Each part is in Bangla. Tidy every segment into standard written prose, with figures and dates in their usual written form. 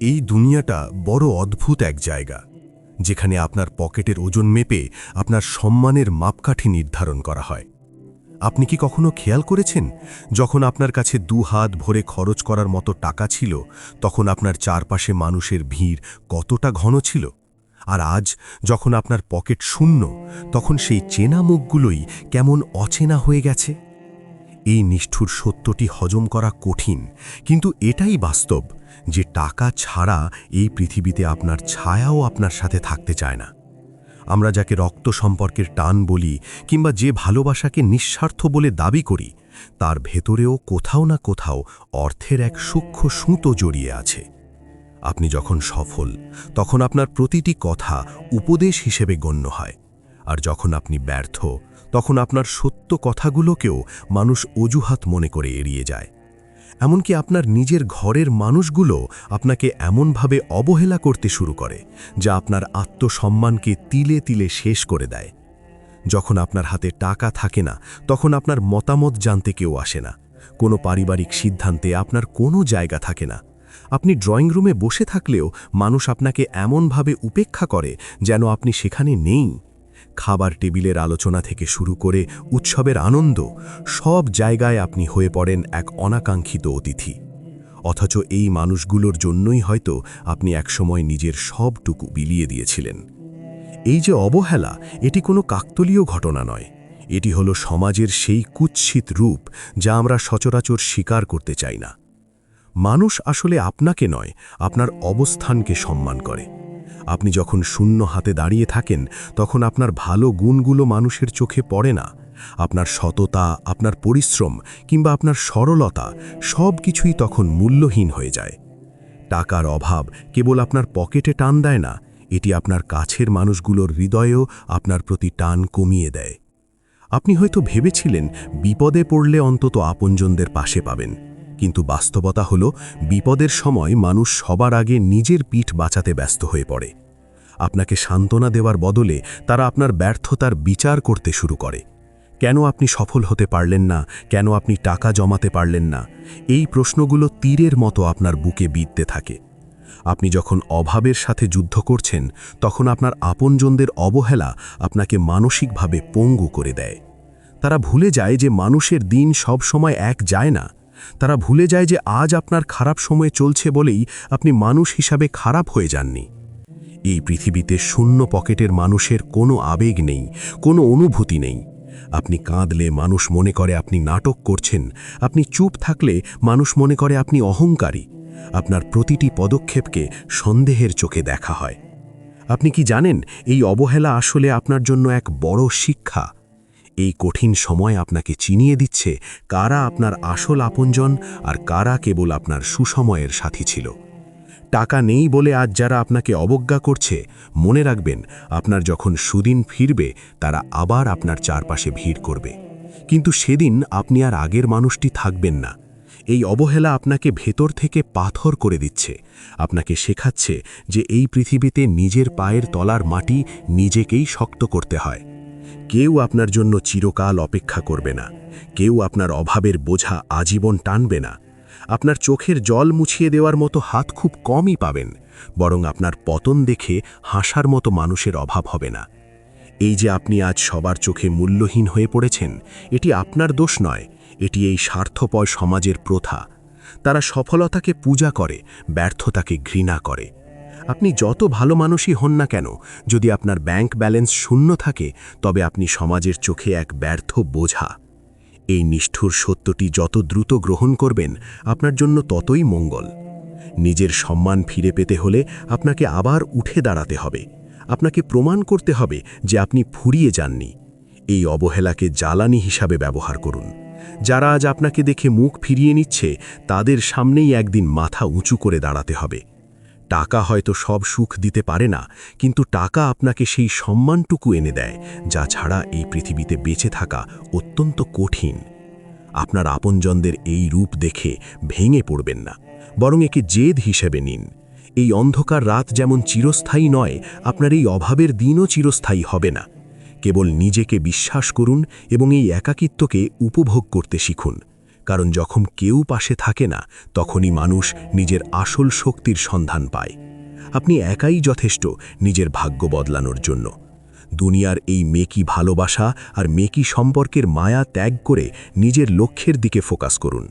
এই দুনিয়াটা বড় অদ্ভুত এক জায়গা, যেখানে আপনার পকেটের ওজন মেপে আপনার সম্মানের মাপকাঠি নির্ধারণ করা হয়। আপনি কি কখনো খেয়াল করেছেন, যখন আপনার কাছে 2 হাত ভরে খরচ করার মতো টাকা ছিল, তখন আপনার চারপাশে মানুষের ভিড় কতটা ঘন ছিল? আর আজ যখন আপনার পকেট শূন্য, তখন সেই চেনা মুখগুলোই কেমন অচেনা হয়ে গেছে। এই নিষ্ঠুর সত্যটি হজম করা কঠিন, কিন্তু এটাই বাস্তব যে টাকা ছাড়া এই পৃথিবীতে আপনার ছায়াও আপনার সাথে থাকতে চায় না। আমরা যাকে রক্ত সম্পর্কের টান বলি, কিংবা যে ভালোবাসাকে নিঃস্বার্থ বলে দাবি করি, তার ভেতরেও কোথাও না কোথাও অর্থের এক সূক্ষ্ম সুতো জড়িয়ে আছে। আপনি যখন সফল, তখন আপনার প্রতিটি কথা উপদেশ হিসেবে গণ্য হয়, আর যখন আপনি ব্যর্থ, তখন আপনার সত্য কথাগুলোকেও মানুষ অজুহাত মনে করে এড়িয়ে যায়। এমনকি আপনার নিজের ঘরের মানুষগুলো আপনাকে এমনভাবে অবহেলা করতে শুরু করে, যা আপনার আত্মসম্মানকে তিলে তিলে শেষ করে দেয়। যখন আপনার হাতে টাকা থাকে না, তখন আপনার মতামত জানতে কেউ আসে না। কোনো পারিবারিক সিদ্ধান্তে আপনার কোনো জায়গা থাকে না। আপনি ড্রয়িং রুমে বসে থাকলেও মানুষ আপনাকে এমনভাবে উপেক্ষা করে যেন আপনি সেখানে নেই। খাবার টেবিলের আলোচনা থেকে শুরু করে উৎসবের আনন্দ, সব জায়গায় আপনি হয়ে পড়েন এক অনাকাঙ্ক্ষিত অতিথি। অথচ এই মানুষগুলোর জন্যই হয়তো আপনি একসময় নিজের সবটুকু বিলিয়ে দিয়েছিলেন। এই যে অবহেলা, এটি কোনো কাকতালীয় ঘটনা নয়। এটি হলো সমাজের সেই কুৎসিত রূপ যা আমরা সচরাচর স্বীকার করতে চাই না। মানুষ আসলে আপনাকে নয়, আপনার অবস্থানকে সম্মান করে। আপনি যখন শূন্য হাতে দাঁড়িয়ে থাকেন, তখন আপনার ভালো গুণগুলো মানুষের চোখে পড়ে না। আপনার সততা, আপনার পরিশ্রম কিংবা আপনার সরলতা, সব কিছুই তখন মূল্যহীন হয়ে যায়। টাকার অভাব কেবল আপনার পকেটে টান দেয় না, এটি আপনার কাছের মানুষগুলোর হৃদয়েও আপনার প্রতি টান কমিয়ে দেয়। আপনি হয়তো ভেবেছিলেন বিপদে পড়লে অন্তত আপনজনদের পাশে পাবেন, কিন্তু বাস্তবতা হলো বিপদের সময় মানুষ সবার আগে নিজের পিঠ বাঁচাতে ব্যস্ত হয়ে পড়ে। আপনাকে সান্ত্বনা দেওয়ার বদলে তারা আপনার ব্যর্থতার বিচার করতে শুরু করে। কেন আপনি সফল হতে পারলেন না, কেন আপনি টাকা জমাতে পারলেন না, এই প্রশ্নগুলো তীরের মতো আপনার বুকে বিঁধতে থাকে। আপনি যখন অভাবের সাথে যুদ্ধ করছেন, তখন আপনার আপনজনদের অবহেলা আপনাকে মানসিকভাবে পঙ্গু করে দেয়। তারা ভুলে যায় যে মানুষের দিন সব সময় এক যায় না। তারা ভুলে যায় যে আজ আপনার খারাপ সময় চলছে বলেই আপনি মানুষ হিসাবে খারাপ হয়ে যাননি। এই পৃথিবীতে শূন্য পকেটের মানুষের কোনো আবেগ নেই, কোনো অনুভূতি নেই। আপনি কাঁদলে মানুষ মনে করে আপনি নাটক করছেন, আপনি চুপ থাকলে মানুষ মনে করে আপনি অহংকারী। আপনার প্রতিটি পদক্ষেপকে সন্দেহের চোখে দেখা হয়। আপনি কি জানেন, এই অবহেলা আসলে আপনার জন্য এক বড় শিক্ষা। এই কঠিন সময় আপনাকে চিনিয়ে দিচ্ছে কারা আপনার আসল আপনজন আর কারা কেবল আপনার সুসময়ের সাথী ছিল। টাকা নেই বলে আজ যারা আপনাকে অবজ্ঞা করছে, মনে রাখবেন, আপনার যখন সুদিন ফিরবে, তারা আবার আপনার চারপাশে ভিড় করবে। কিন্তু সেদিন আপনি আর আগের মানুষটি থাকবেন না। এই অবহেলা আপনাকে ভেতর থেকে পাথর করে দিচ্ছে, আপনাকে শেখাচ্ছে যে এই পৃথিবীতে নিজের পায়ের তলার মাটি নিজেকেই শক্ত করতে হয়। কেউ আপনার জন্য চিরকাল অপেক্ষা করবে না, কেউ আপনার অভাবের বোঝা আজীবন টানবে না। আপনার চোখের জল মুছিয়ে দেওয়ার মতো হাত খুব কমই পাবেন, বরং আপনার পতন দেখে হাসার মতো মানুষের অভাব হবে না। এই যে আপনি আজ সবার চোখে মূল্যহীন হয়ে পড়েছেন, এটি আপনার দোষ নয়, এটি এই স্বার্থপর সমাজের প্রথা। তারা সফলতাকে পূজা করে, ব্যর্থতাকে ঘৃণা করে। আপনি যত ভালো মানুষই হন না কেন, যদি আপনার ব্যাংক ব্যালেন্স শূন্য থাকে, তবে আপনি সমাজের চোখে এক ব্যর্থ বোঝা। এই নিষ্ঠুর সত্যটি যত দ্রুত গ্রহণ করবেন, আপনার জন্য ততই মঙ্গল। নিজের সম্মান ফিরে পেতে হলে আপনাকে আবার উঠে দাঁড়াতে হবে। আপনাকে প্রমাণ করতে হবে যে আপনি ফুরিয়ে যাননি। এই অবহেলাকে জ্বালানি হিসাবে ব্যবহার করুন। যারা আজ আপনাকে দেখে মুখ ফিরিয়ে নিচ্ছে, তাদের সামনেই একদিন মাথা উঁচু করে দাঁড়াতে হবে। টাকা হয়তো সব সুখ দিতে পারে না, কিন্তু টাকা আপনাকে সেই সম্মানটুকু এনে দেয় যা ছাড়া এই পৃথিবীতে বেঁচে থাকা অত্যন্ত কঠিন। আপনার আপনজনদের এই রূপ দেখে ভেঙে পড়বেন না, বরং একে জেদ হিসেবে নিন। এই অন্ধকার রাত যেমন চিরস্থায়ী নয়, আপনার এই অভাবের দিনও চিরস্থায়ী হবে না। কেবল নিজেকে বিশ্বাস করুন এবং এই একাকিত্বকে উপভোগ করতে শিখুন। কারণ যখন কেউ পাশে থাকে না তখনই মানুষ নিজের আসল শক্তির সন্ধান পায়। আপনি একাই যথেষ্ট নিজের ভাগ্য বদলানোর জন্য। দুনিয়ার এই মেকি ভালোবাসা আর মেকি সম্পর্কের মায়া ত্যাগ করে নিজের লক্ষ্যের দিকে ফোকাস করুন।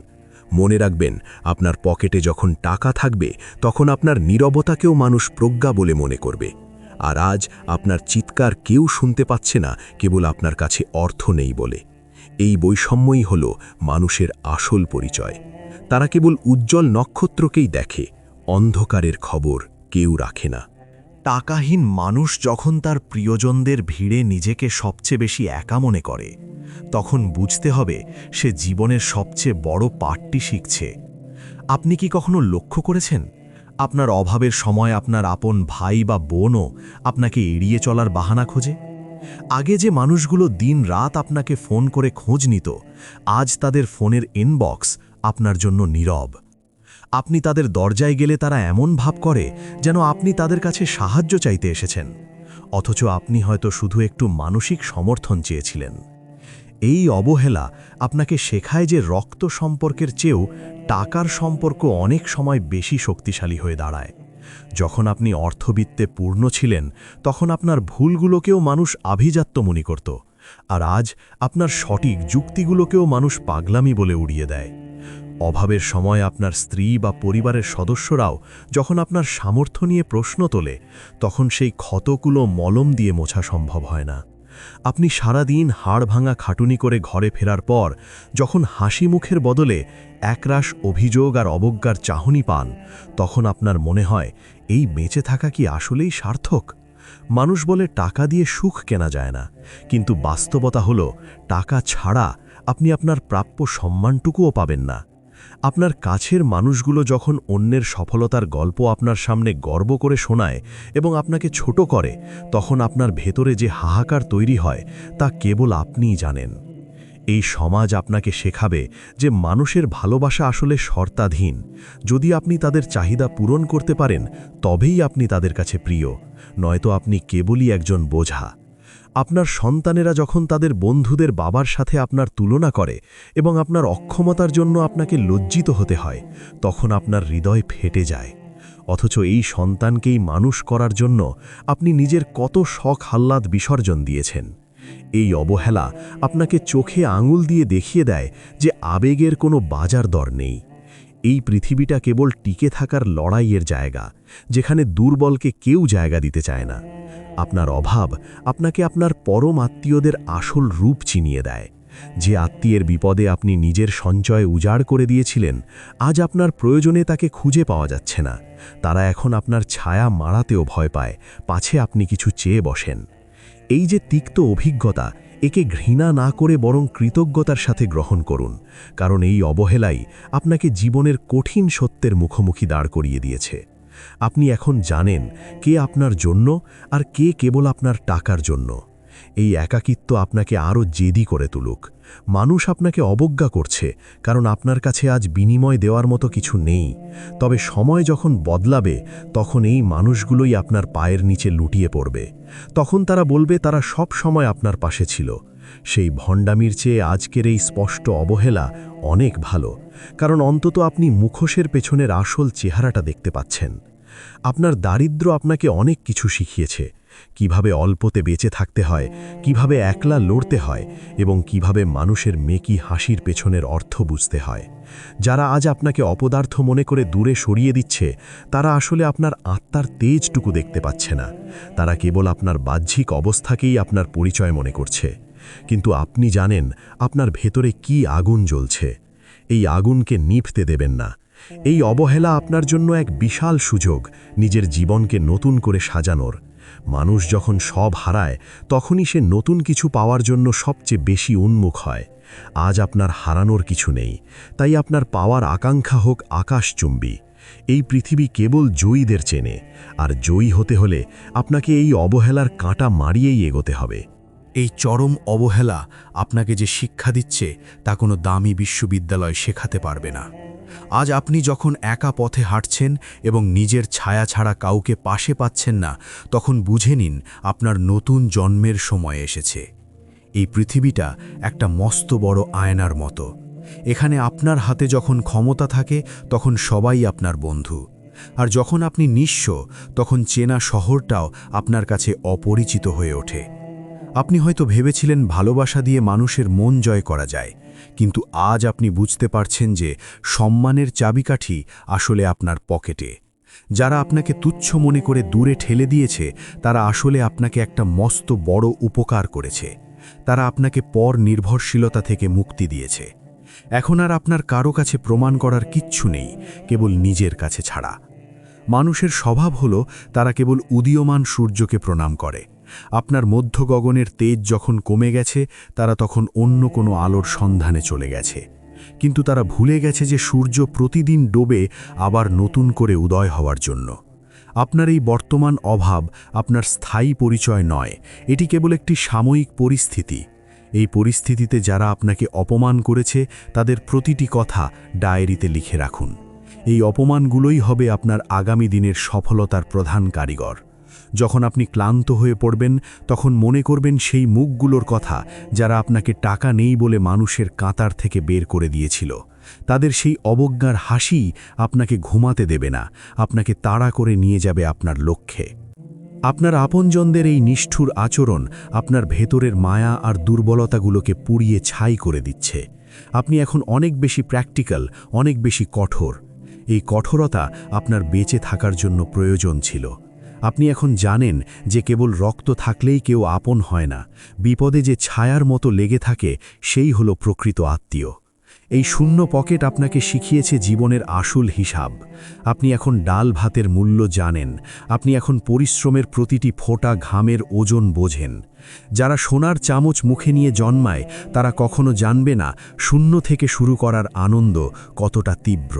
মনে রাখবেন, আপনার পকেটে যখন টাকা থাকবে তখন আপনার নীরবতাকেও মানুষ প্রজ্ঞা বলে মনে করবে। আর আজ আপনার চিৎকার কেউ শুনতে পাচ্ছে না কেবল আপনার কাছে অর্থ নেই বলে। এই বৈষম্যই হল মানুষের আসল পরিচয়। তারা কেবল উজ্জ্বল নক্ষত্রকেই দেখে, অন্ধকারের খবর কেউ রাখে না। টাকাহীন মানুষ যখন তার প্রিয়জনদের ভিড়ে নিজেকে সবচেয়ে বেশি একা মনে করে, তখন বুঝতে হবে সে জীবনের সবচেয়ে বড় পাঠটি শিখছে। আপনি কি কখনো লক্ষ্য করেছেন আপনার অভাবের সময় আপনার আপন ভাই বা বোনও আপনাকে এড়িয়ে চলার বাহানা খোঁজে? আগে যে মানুষগুলো দিন-রাত আপনাকে ফোন করে খোঁজ নিত, আজ তাদের ফোনের ইনবক্স আপনার জন্য নীরব। আপনি তাদের দরজায় গেলে তারা এমন ভাব করে যেন আপনি তাদের কাছে সাহায্য চাইতে এসেছেন, অথচ আপনি হয়তো শুধু একটু মানসিক সমর্থন চেয়েছিলেন। এই অবহেলা আপনাকে শেখায় যে রক্ত সম্পর্কের চেয়েও টাকার সম্পর্ক অনেক সময় বেশি শক্তিশালী হয়ে দাঁড়ায়। যখন আপনি অর্থবিত্তে পূর্ণ ছিলেন তখন আপনার ভুলগুলোকেও মানুষ আভিজাত্য মনে করত, আর আজ আপনার সঠিক যুক্তিগুলোকেও মানুষ পাগলামি বলে উড়িয়ে দেয়। অভাবের সময় আপনার স্ত্রী বা পরিবারের সদস্যরাও যখন আপনার সামর্থ্য নিয়ে প্রশ্ন তোলে, তখন সেই ক্ষতগুলো মলম দিয়ে মোছা সম্ভব হয় না। আপনি সারাদিন হাড় ভাঙা খাটুনি করে ঘরে ফেরার পর যখন হাসি মুখের বদলে একরাশ অভিযোগ আর অবজ্ঞার চাহনি পান, তখন আপনার মনে হয় এই বেঁচে থাকা কি আসলেই সার্থক? মানুষ বলে টাকা দিয়ে সুখ কেনা যায় না, কিন্তু বাস্তবতা হলো টাকা ছাড়া আপনি আপনার প্রাপ্য সম্মানটুকুও পাবেন না। আপনার কাছের মানুষগুলো যখন অন্যের সফলতার গল্প আপনার সামনে গর্ব করে শোনায় এবং আপনাকে ছোট করে, তখন আপনার ভেতরে যে হাহাকার তৈরি হয় তা কেবল আপনিই জানেন। এই সমাজ আপনাকে শেখাবে যে মানুষের ভালোবাসা আসলে শর্তাধীন। যদি আপনি তাদের চাহিদা পূরণ করতে পারেন তবেই আপনি তাদের কাছে প্রিয়, নয়তো আপনি কেবলই একজন বোঝা। আপনার সন্তানেরা যখন তাদের বন্ধুদের বাবার সাথে আপনার তুলনা করে এবং আপনার অক্ষমতার জন্য আপনাকে লজ্জিত হতে হয়, তখন আপনার হৃদয় ফেটে যায়। অথচ এই সন্তানকেই মানুষ করার জন্য আপনি নিজের কত শখ হাল্লাদ বিসর্জন দিয়েছেন। এই অবহেলা আপনাকে চোখে আঙুল দিয়ে দেখিয়ে দেয় যে আবেগের কোনো বাজার দর নেই। এই পৃথিবীটা কেবল টিকে থাকার লড়াইয়ের জায়গা, যেখানে দুর্বলকে কেউ জায়গা দিতে চায় না। আপনার অভাব আপনাকে আপনার পরম আত্মীয়দের আসল রূপ চিনিয়ে দেয়। যে আত্মীয়ের বিপদে আপনি নিজের সঞ্চয় উজাড় করে দিয়েছিলেন, আজ আপনার প্রয়োজনে তাকে খুঁজে পাওয়া যাচ্ছে না। তারা এখন আপনার ছায়া মারাতেও ভয় পায়, পাছে আপনি কিছু চেয়ে বসেন। এই যে তিক্ত অভিজ্ঞতা, একে ঘৃণা না করে বরং কৃতজ্ঞতার সাথে গ্রহণ করুন, কারণ এই অবহেলাই আপনাকে জীবনের কঠিন সত্যের মুখোমুখি দাঁড় করিয়ে দিয়েছে। আপনি এখন জানেন কে আপনার জন্য আর কে কেবল আপনার টাকার জন্য। এই একাকিত্ব আপনাকে আরও জেদি করে তুলুক। মানুষ আপনাকে অবজ্ঞা করছে কারণ আপনার কাছে আজ বিনিময় দেওয়ার মতো কিছু নেই। তবে সময় যখন বদলাবে তখন এই মানুষগুলোই আপনার পায়ের নিচে লুটিয়ে পড়বে। তখন তারা বলবে তারা সব সময় আপনার পাশে ছিল। সেই ভণ্ডামির চেয়ে আজকের এই স্পষ্ট অবহেলা অনেক ভালো, কারণ অন্তত আপনি মুখোশের পেছনের আসল চেহারাটা দেখতে পাচ্ছেন। আপনার দারিদ্র্য আপনাকে অনেক কিছু শিখিয়েছে, কিভাবে অল্পতে বেঁচে থাকতে হয়, কিভাবে একলা লড়তে হয় এবং কিভাবে মানুষের মেকি হাসির পেছনের অর্থ বুঝতে হয়। যারা আজ আপনাকে অপদার্থ মনে করে দূরে সরিয়ে দিচ্ছে, তারা আসলে আপনার আত্মার তেজটুকু দেখতে পাচ্ছে না। তারা কেবল আপনার বাহ্যিক অবস্থাকেই আপনার পরিচয় মনে করছে, কিন্তু আপনি জানেন আপনার ভেতরে কি আগুন জ্বলছে। এই আগুনকে নিভতে দেবেন না। এই অবহেলা আপনার জন্য এক বিশাল সুযোগ নিজের জীবনকে নতুন করে সাজানোর। মানুষ যখন সব হারায় তখনই সে নতুন কিছু পাওয়ার জন্য সবচেয়ে বেশি উন্মুখ হয়। আজ আপনার হারানোর কিছু নেই, তাই আপনার পাওয়ার আকাঙ্ক্ষা হোক আকাশচুম্বী। এই পৃথিবী কেবল জয়ীদের চেনে, আর জয়ী হতে হলে আপনাকে এই অবহেলার কাঁটা মারিয়েই এগোতে হবে। এই চরম অবহেলা আপনাকে যে শিক্ষা দিচ্ছে তা কোনো দামি বিশ্ববিদ্যালয় শেখাতে পারবে না। আজ আপনি যখন একা পথে হাঁটছেন এবং নিজের ছায়া ছাড়া কাউকে পাশে পাচ্ছেন না, তখন বুঝে নিন আপনার নতুন জন্মের সময় এসেছে। এই পৃথিবীটা একটা মস্ত বড় আয়নার মতো। এখানে আপনার হাতে যখন ক্ষমতা থাকে তখন সবাই আপনার বন্ধু, আর যখন আপনি নিঃস্ব তখন চেনা শহরটাও আপনার কাছে অপরিচিত হয়ে ওঠে। আপনি হয়তো ভেবেছিলেন ভালোবাসা দিয়ে মানুষের মন জয় করা যায়, কিন্তু আজ আপনি বুঝতে পারছেন যে সম্মানের চাবিকাঠি আসলে আপনার পকেটে। যারা আপনাকে তুচ্ছ মনে করে দূরে ঠেলে দিয়েছে তারা আসলে আপনাকে একটা মস্ত বড় উপকার করেছে। তারা আপনাকে পর নির্ভরশীলতা থেকে মুক্তি দিয়েছে। এখন আর আপনার কারো কাছে প্রমাণ করার কিচ্ছু নেই, কেবল নিজের কাছে ছাড়া। মানুষের স্বভাব হলো তারা কেবল উদীয়মান সূর্যকে প্রণাম করে। আপনার মধ্য গগনের তেজ যখন কমে গেছে তারা তখন অন্য কোনো আলোর সন্ধানে চলে গেছে। কিন্তু তারা ভুলে গেছে যে সূর্য প্রতিদিন ডোবে আবার নতুন করে উদয় হওয়ার জন্য। আপনার এই বর্তমান অভাব আপনার স্থায়ী পরিচয় নয়, এটি কেবল একটি সাময়িক পরিস্থিতি। এই পরিস্থিতিতে যারা আপনাকে অপমান করেছে তাদের প্রতিটি কথা ডায়েরিতে লিখে রাখুন। এই অপমানগুলোই হবে আপনার আগামী দিনের সফলতার প্রধান কারিগর। যখন আপনি ক্লান্ত হয়ে পড়বেন তখন মনে করবেন সেই মুখগুলোর কথা যারা আপনাকে টাকা নেই বলে মানুষের কাঁতার থেকে বের করে দিয়েছিল। তাদের সেই অবজ্ঞার হাসি আপনাকে ঘুমাতে দেবে না, আপনাকে তাড়া করে নিয়ে যাবে আপনার লক্ষ্যে। আপনার আপনজনদের এই নিষ্ঠুর আচরণ আপনার ভেতরের মায়া আর দুর্বলতাগুলোকে পুড়িয়ে ছাই করে দিচ্ছে। আপনি এখন অনেক বেশি প্র্যাকটিক্যাল, অনেক বেশি কঠোর। এই কঠোরতা আপনার বেঁচে থাকার জন্য প্রয়োজন ছিল। আপনি এখন জানেন যে কেবল রক্ত থাকলেই কেউ আপন হয় না, বিপদে যে ছায়ার মতো লেগে থাকে সেই হলো প্রকৃত আত্মীয়। এই শূন্য পকেট আপনাকে শিখিয়েছে জীবনের আসল হিসাব। আপনি এখন ডাল ভাতের মূল্য জানেন, আপনি এখন পরিশ্রমের প্রতিটি ফোঁটা ঘামের ওজন বোঝেন। যারা সোনার চামচ মুখে নিয়ে জন্মায় তারা কখনো জানবে না শূন্য থেকে শুরু করার আনন্দ কতটা তীব্র।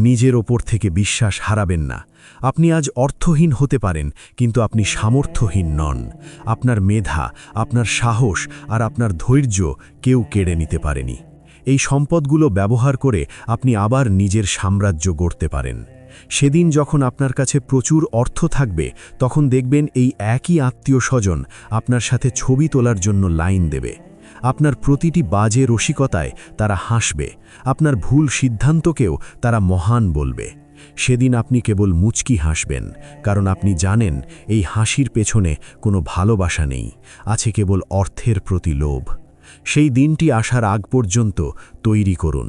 নিজের ওপর থেকে বিশ্বাস হারাবেন না। আপনি আজ অর্থহীন হতে পারেন, কিন্তু আপনি সামর্থ্যহীন নন। আপনার মেধা, আপনার সাহস আর আপনার ধৈর্য কেউ কেড়ে নিতে পারেনি। এই সম্পদগুলো ব্যবহার করে আপনি আবার নিজের সাম্রাজ্য গড়তে পারেন। সেদিন যখন আপনার কাছে প্রচুর অর্থ থাকবে তখন দেখবেন এই একই আত্মীয় স্বজন আপনার সাথে ছবি তোলার জন্য লাইন দেবে। আপনার প্রতিটি বাজে রসিকতায় তারা হাসবে, আপনার ভুল সিদ্ধান্তকেও তারা মহান বলবে। সেদিন আপনি কেবল মুচকি হাসবেন, কারণ আপনি জানেন এই হাসির পেছনে কোনো ভালোবাসা নেই, আছে কেবল অর্থের প্রতি লোভ। সেই দিনটি আসার আগ পর্যন্ত তৈরি করুন।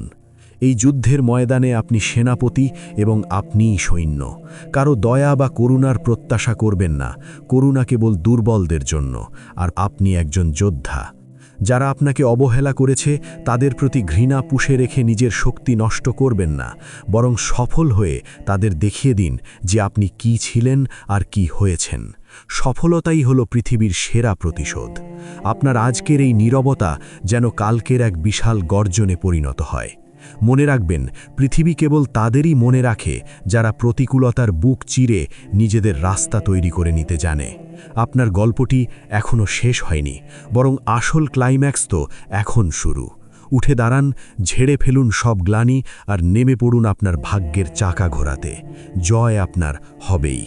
এই যুদ্ধের ময়দানে আপনি সেনাপতি এবং আপনিই সৈন্য। কারো দয়া বা করুণার প্রত্যাশা করবেন না, করুণা কেবল দুর্বলদের জন্য, আর আপনি একজন যোদ্ধা। যারা আপনাকে অবহেলা করেছে তাদের প্রতি ঘৃণা পুষে রেখে নিজের শক্তি নষ্ট করবেন না, বরং সফল হয়ে তাদের দেখিয়ে দিন যে আপনি কি ছিলেন আর কি হয়েছেন। সফলতাই হলো পৃথিবীর সেরা প্রতিশোধ। আপনার আজকের এই নীরবতা যেন কালকের এক বিশাল গর্জনে পরিণত হয়। মনে রাখবেন, পৃথিবী কেবল তাদেরই মনে রাখে যারা প্রতিকূলতার বুক চিরে নিজেদের রাস্তা তৈরি করে নিতে জানে। আপনার গল্পটি এখনও শেষ হয়নি, বরং আসল ক্লাইম্যাক্স তো এখন শুরু। উঠে দাঁড়ান, ঝেড়ে ফেলুন সব গ্লানি আর নেমে পড়ুন আপনার ভাগ্যের চাকা ঘোরাতে। জয় আপনার হবেই।